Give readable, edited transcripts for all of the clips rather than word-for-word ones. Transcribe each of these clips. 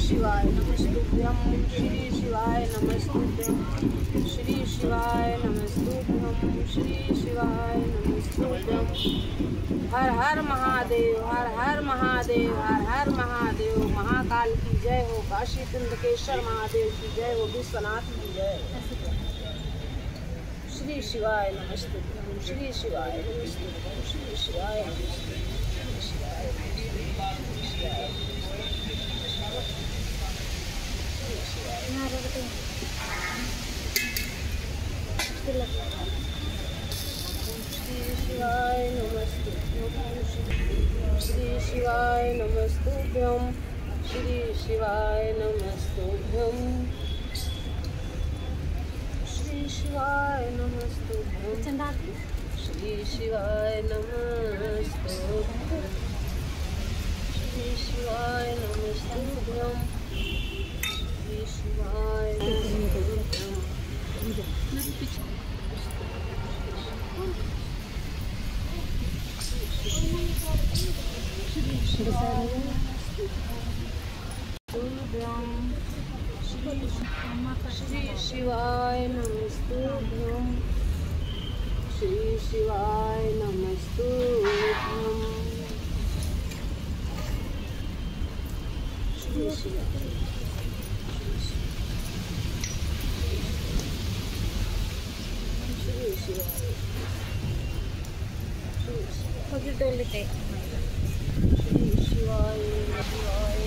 शिवाय नमस्तुभ्यं श्री शिवाय नमस्तुभ्यं श्री शिवाय नमस्तुभ्यं श्री शिवाय नमस्तुभ्यं। हर हर महादेव, हर हर महादेव, हर हर महादेव। महाकाल की जय हो, काशी कुंडकेश्वर महादेव की जय हो, विश्वनाथ की जय। श्री शिवाय नमस्तुभ्यं श्री शिवाय नमस्तुभ्यं श्री शिवाय नमस्तुभ्यं श्री शिवाय शिवाय नमस्तुभ्यं श्री शिवाय नमस्तुभ्यं श्री शिवाय नमस्तुभ्यं श्री शिवाय नमस्तुभ्यं श्री शिवाय नमस्तुभ्यं श्री शिवाय नमस्तुभ्यं श्री शिवाय नमस्तुभ्यं। श्री शिवाय नमस्तुभ्यं श्री शिवाय नमस्तुभ्यं श्री शिवाय लेते श्री शिवाय शिवाय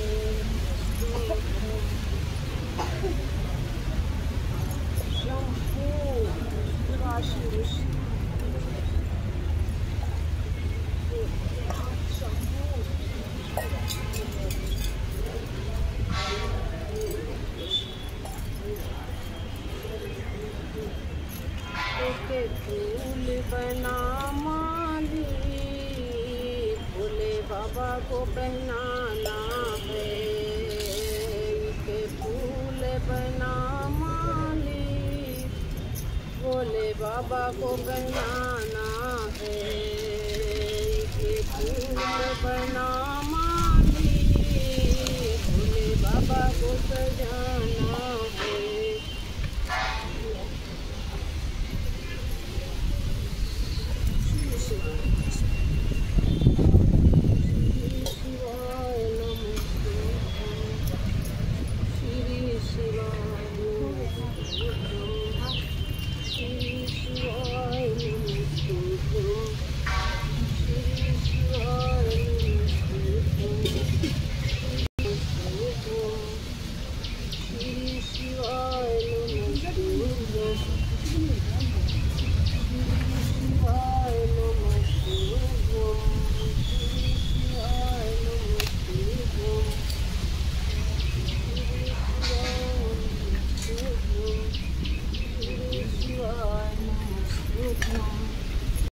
फूल बना माली भोले बाबा को पहनाना है, के फूल बना माली भोले बाबा को पहनाना है, के फूल बना